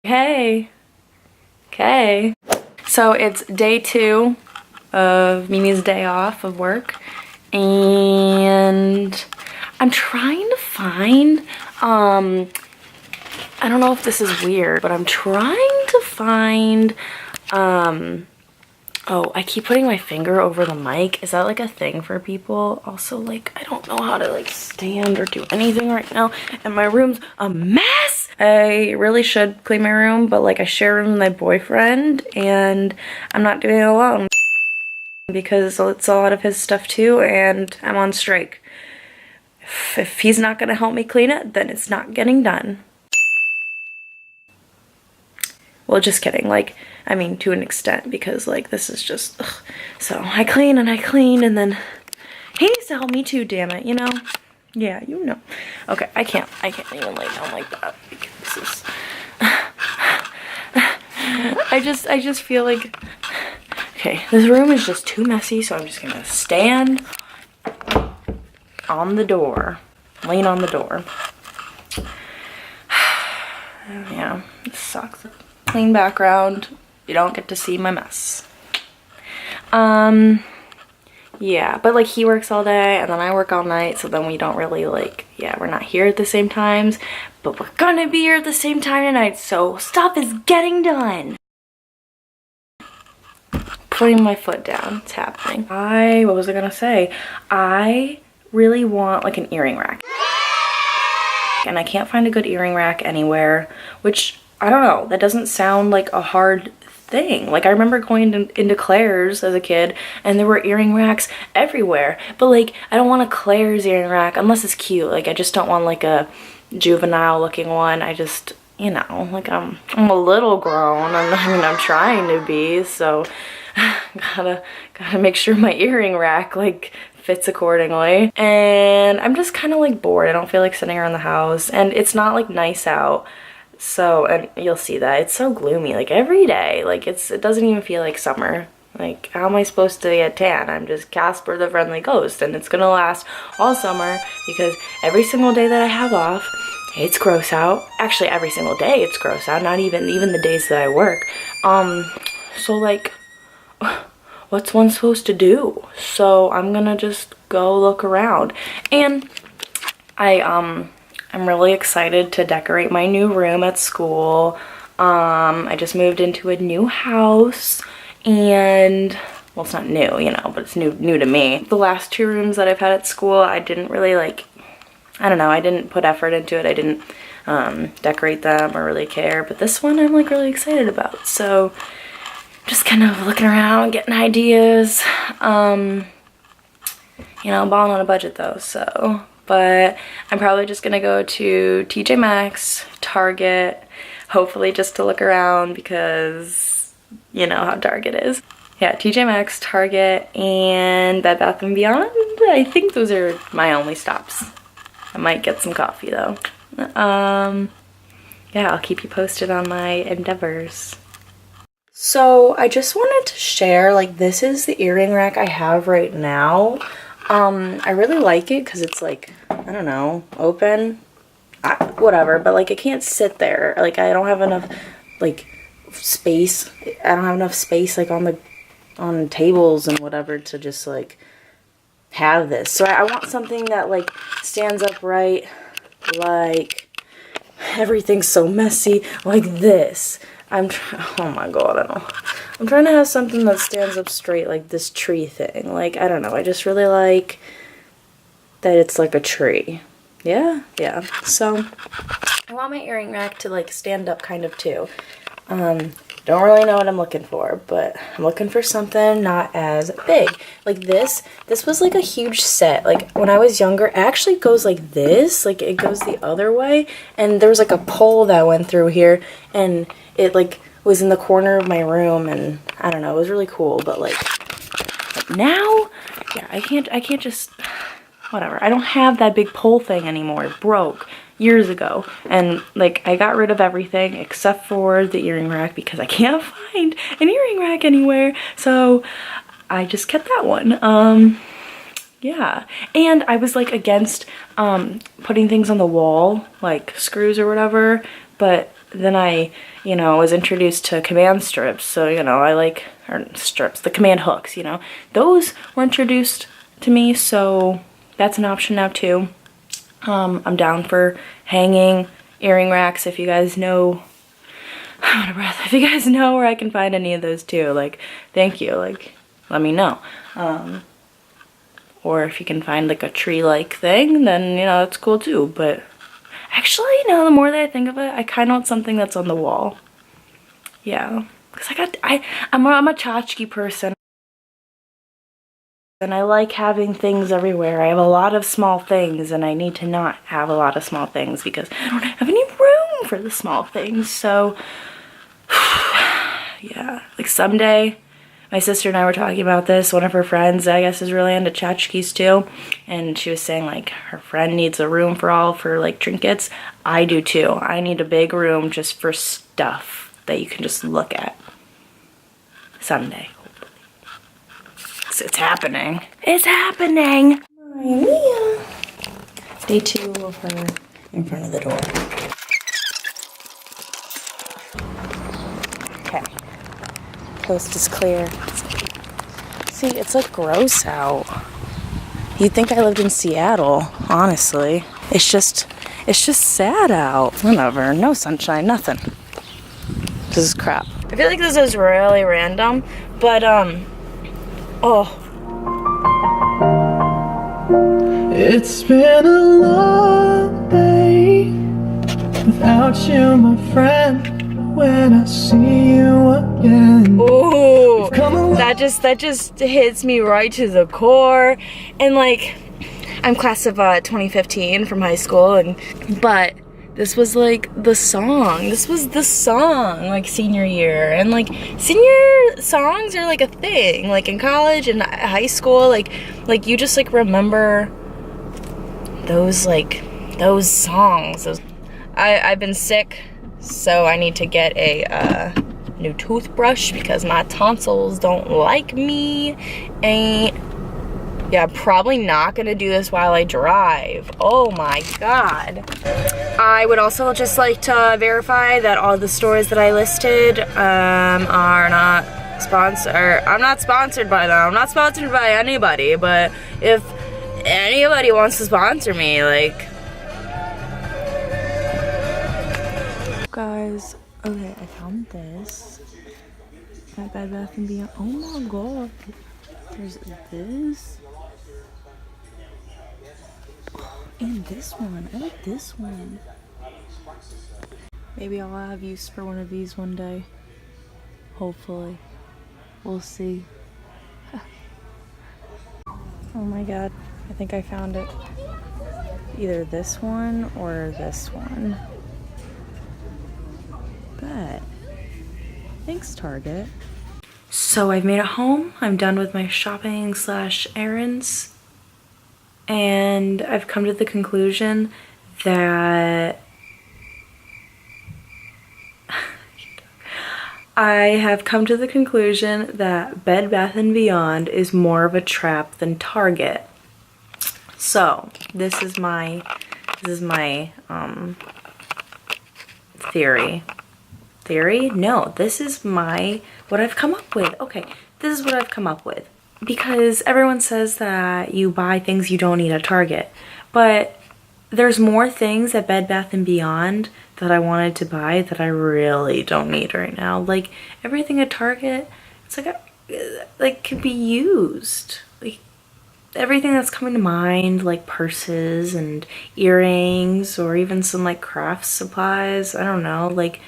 Hey. Okay. So it's day 2 of Mimi's day off of work, and I'm trying to find, I don't know if this is weird, but I'm trying to find, oh, I keep putting my finger over the mic. Is that like a thing for people? Also, like, I don't know how to like stand or do anything right now, and my room's a mess. I really should clean my room, but like I share a room with my boyfriend, and I'm not doing it alone because it's a lot of his stuff too, and I'm on strike. If he's not gonna help me clean it, then it's not getting done. Well, just kidding. Like, I mean, to an extent, because like this is just, ugh. So I clean, and then he needs to help me too, damn it, you know? Yeah, you know. Okay, I can't even lay down like that because this is, I just feel like, okay, this room is just too messy, so I'm just gonna stand on the door, lean on the door. Yeah, this sucks. Clean background, you don't get to see my mess. Yeah, but like he works all day and then I work all night, so then we don't really like, yeah, we're not here at the same times, but we're gonna be here at the same time tonight, so stuff is getting done. Putting my foot down, it's happening. What was I gonna say? I really want like an earring rack, and I can't find a good earring rack anywhere, which I don't know, that doesn't sound like a hard thing. Like I remember going into Claire's as a kid and there were earring racks everywhere, but like I don't want a Claire's earring rack unless it's cute. Like I just don't want like a juvenile looking one. I just, you know, like I'm a little grown. I mean, I'm trying to be, so gotta make sure my earring rack like fits accordingly. And I'm just kind of like bored. I don't feel like sitting around the house, and it's not like nice out. So, and you'll see that it's so gloomy like every day. Like it doesn't even feel like summer. Like how am I supposed to get tan? I'm just Casper the Friendly Ghost, and it's gonna last all summer because every single day that I have off, it's gross out. Actually, every single day it's gross out, not even the days that I work. So like, what's one supposed to do? So I'm gonna just go look around, and I'm really excited to decorate my new room at school. I just moved into a new house, and well, it's not new, you know, but it's new to me. The last 2 rooms that I've had at school, I didn't really like, I don't know, I didn't put effort into it. I didn't decorate them or really care, but this one I'm like really excited about. So just kind of looking around, getting ideas. You know, balling on a budget though, so. But I'm probably just gonna go to TJ Maxx, Target, hopefully just to look around because you know how Target is. Yeah, TJ Maxx, Target, and Bed Bath & Beyond. I think those are my only stops. I might get some coffee though. Yeah, I'll keep you posted on my endeavors. So I just wanted to share, like, this is the earring rack I have right now. I really like it because it's like, I don't know, open, whatever, but like it can't sit there. Like I don't have enough like space. I don't have enough space like on tables and whatever to just like have this. So I want something that like stands upright, like everything's so messy, like this. Oh my god, I don't know. I'm trying to have something that stands up straight, like this tree thing. Like, I don't know, I just really like that it's like a tree. Yeah. So, I want my earring rack to like stand up kind of too. Don't really know what I'm looking for, but I'm looking for something not as big. Like this was like a huge set. Like when I was younger, it actually goes like this, like it goes the other way, and there was like a pole that went through here, and it like was in the corner of my room, and I don't know, it was really cool. But like now, yeah, I can't just, whatever. I don't have that big pole thing anymore. It broke years ago, and like I got rid of everything except for the earring rack because I can't find an earring rack anywhere, so I just kept that one. Yeah, and I was like against putting things on the wall, like screws or whatever, but then I, you know, was introduced to command strips. So, you know, I like, or strips, the command hooks, you know. Those were introduced to me, so that's an option now too. I'm down for hanging earring racks if you guys know. I'm out of breath. If you guys know where I can find any of those too, like, thank you, like, let me know. Or if you can find like a tree-like thing, then, you know, that's cool too. But actually, you know, the more that I think of it, I kind of want something that's on the wall. Yeah, because I'm a tchotchke person. And I like having things everywhere. I have a lot of small things, and I need to not have a lot of small things because I don't have any room for the small things. So, yeah, like someday, my sister and I were talking about this. One of her friends, I guess, is really into tchotchkes too. And she was saying, like, her friend needs a room for all of her, like, trinkets. I do too. I need a big room just for stuff that you can just look at. Someday. It's happening. It's happening! Mia. Day 2 of her in front of the door. Okay. Coast is clear. See, it's like gross out. You'd think I lived in Seattle, honestly. It's just sad out. Whatever, no sunshine, nothing. This is crap. I feel like this is really random, but oh. It's been a long day without you, my friend. When I see you again. Ooh, that just hits me right to the core. And like, I'm class of 2015 from high school, but this was like the song. This was the song, like senior year. And like senior songs are like a thing. Like in college and high school, like you just like remember those songs. I've been sick. So I need to get a new toothbrush because my tonsils don't like me. And yeah, I'm probably not gonna do this while I drive. Oh my god. I would also just like to verify that all the stores that I listed are not sponsored. I'm not sponsored by them. I'm not sponsored by anybody, but if anybody wants to sponsor me, like, guys, okay, I found this at Bed Bath & Beyond. Oh my god, there's this, oh, and this one. I like this one. Maybe I'll have use for one of these one day. Hopefully, we'll see. Oh my god, I think I found it. Either this one or this one. But thanks, Target. So I've made it home. I'm done with my shopping / errands, and I've come to the conclusion that Bed Bath & Beyond is more of a trap than Target. So this is my theory. No, this is what I've come up with. Okay, this is what I've come up with. Because everyone says that you buy things you don't need at Target, but there's more things at Bed Bath & Beyond that I wanted to buy that I really don't need right now. Like, everything at Target, it's like could be used. Like, everything that's coming to mind, like purses and earrings, or even some like craft supplies. I don't know, like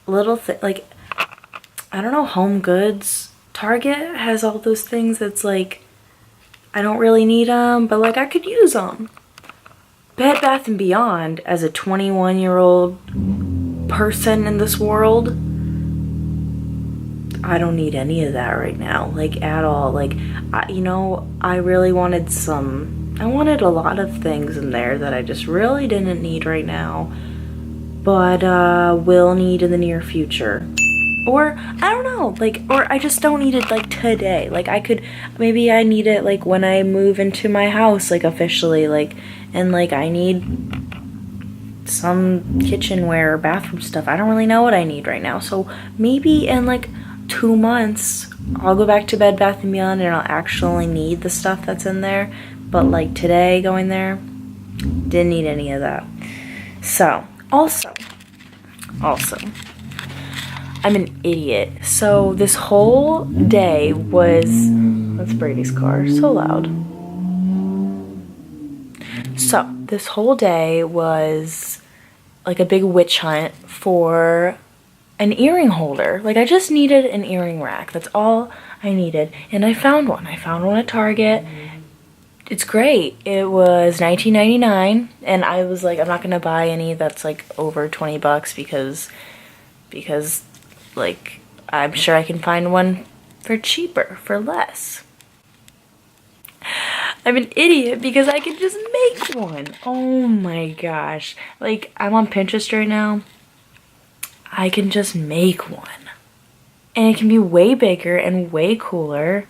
little like, I don't know, home goods. Target has all those things that's like, I don't really need them, but like I could use them. Bed Bath & Beyond, as a 21-year-old person in this world, I don't need any of that right now, like at all. Like, I really wanted I wanted a lot of things in there that I just really didn't need right now, but will need in the near future. Or, I don't know, like, or I just don't need it, like, today. Like, maybe I need it, like, when I move into my house, like, officially, like, and, like, I need some kitchenware or bathroom stuff. I don't really know what I need right now. So maybe in like 2 months, I'll go back to Bed Bath & Beyond and I'll actually need the stuff that's in there. But like today going there, didn't need any of that. So, also, I'm an idiot. So this whole day was, that's Brady's car, so loud. So this whole day was like a big witch hunt for an earring holder. Like I just needed an earring rack. That's all I needed. And I found one. I found one at Target. It's great. It was $19.99 and I was like, I'm not gonna buy any that's like over 20 bucks because like I'm sure I can find one for cheaper, for less. I'm an idiot because I can just make one. Oh my gosh. Like I'm on Pinterest right now. I can just make one. And it can be way bigger and way cooler.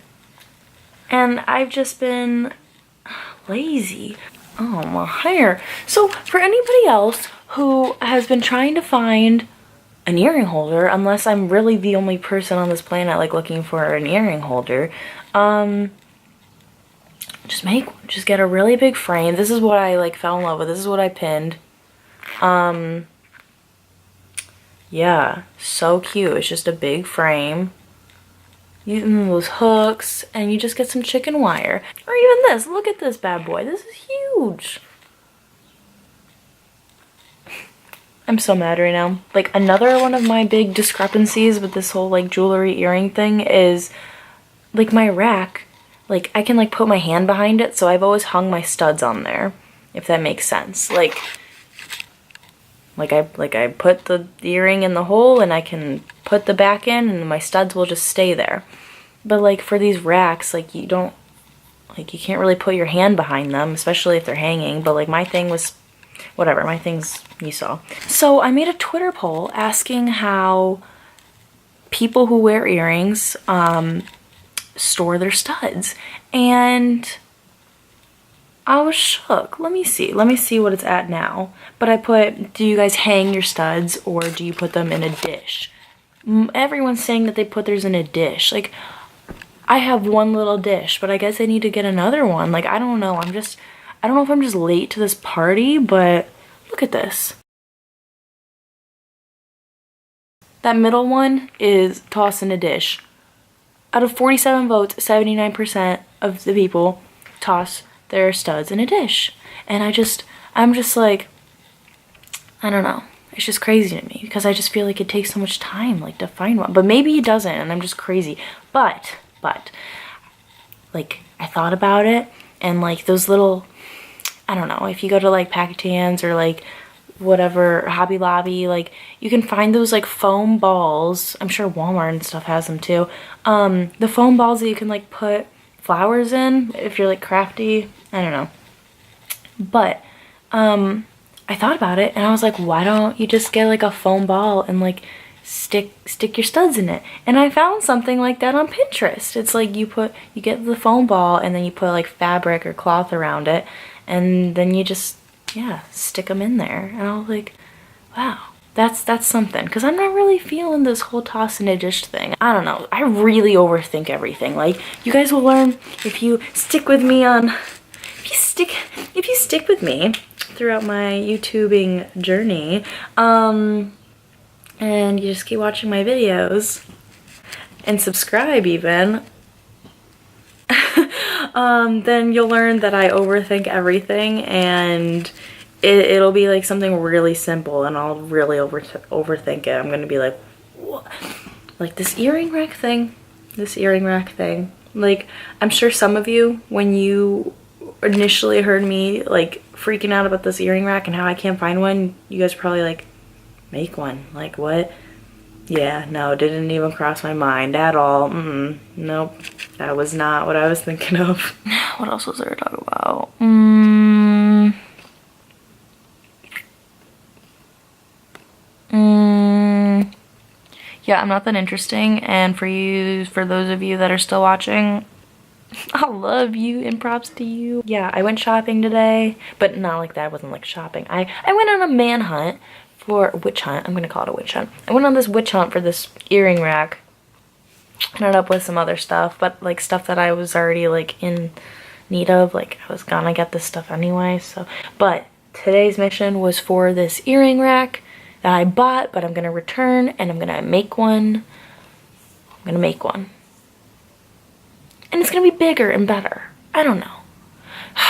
And I've just been lazy. Oh, my hair. So for anybody else who has been trying to find an earring holder, unless I'm really the only person on this planet like looking for an earring holder, just make one. Just get a really big frame. This is what I like fell in love with. This is what I pinned. Yeah, so cute. It's just a big frame. Using those hooks, and you just get some chicken wire. Or even this. Look at this bad boy. This is huge. I'm so mad right now. Like, another one of my big discrepancies with this whole, like, jewelry earring thing is, like, my rack. Like, I can, like, put my hand behind it, so I've always hung my studs on there, if that makes sense. Like I put the earring in the hole, and I can put the back in, and my studs will just stay there. But, like, for these racks, like, you don't, like, you can't really put your hand behind them, especially if they're hanging. But, like, my thing was, whatever, my thing's, you saw. So, I made a Twitter poll asking how people who wear earrings, store their studs. And I was shook. Let me see what it's at now. But I put, do you guys hang your studs or do you put them in a dish? Everyone's saying that they put theirs in a dish. Like, I have one little dish, but I guess I need to get another one. Like, I don't know. I don't know if I'm just late to this party, but look at this. That middle one is tossed in a dish. Out of 47 votes, 79% of the people toss their studs in a dish. And I'm just like, I don't know. It's just crazy to me because I just feel like it takes so much time, like, to find one. But maybe it doesn't, and I'm just crazy. But, like, I thought about it, and, like, those little, I don't know, if you go to, like, Packagans or, like, whatever, Hobby Lobby, like, you can find those, like, foam balls. I'm sure Walmart and stuff has them, too. The foam balls that you can, like, put flowers in if you're, like, crafty. I don't know. But, I thought about it, and I was like, why don't you just get, like, a foam ball and, like, stick your studs in it? And I found something like that on Pinterest. It's like you get the foam ball, and then you put, like, fabric or cloth around it, and then you just, yeah, stick them in there. And I was like, wow, that's something. Because I'm not really feeling this whole toss in a dish thing. I don't know. I really overthink everything. Like, you guys will learn if you stick with me on, if you stick with me throughout my YouTubing journey, and you just keep watching my videos and subscribe even, then you'll learn that I overthink everything, and it'll be like something really simple, and I'll really overthink it. I'm gonna be like, what? Like this earring rack thing. Like, I'm sure some of you, when you initially heard me like freaking out about this earring rack and how I can't find one, you guys probably like, make one. Like, what? Yeah, no, didn't even cross my mind at all. Nope, that was not what I was thinking of. What else was there to talk about? Yeah, I'm not that interesting, and for those of you that are still watching, I love you and props to you. Yeah, I went shopping today, but not like that. It wasn't like shopping. I went on a manhunt for a witch hunt. I'm gonna call it a witch hunt. I went on this witch hunt for this earring rack. Ended up with some other stuff, but like stuff that I was already like in need of. Like I was gonna get this stuff anyway, so. But today's mission was for this earring rack that I bought, but I'm gonna return and I'm gonna make one. I'm gonna make one. And it's gonna be bigger and better. I don't know.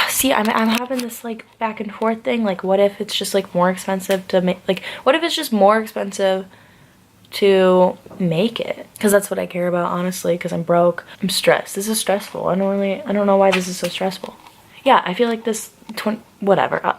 See, I'm having this like back and forth thing. Like, what if it's just like more expensive to make? Like, what if it's just more expensive to make it? Because that's what I care about, honestly. Because I'm broke. I'm stressed. This is stressful. I don't know why this is so stressful. Yeah, I feel like this whatever.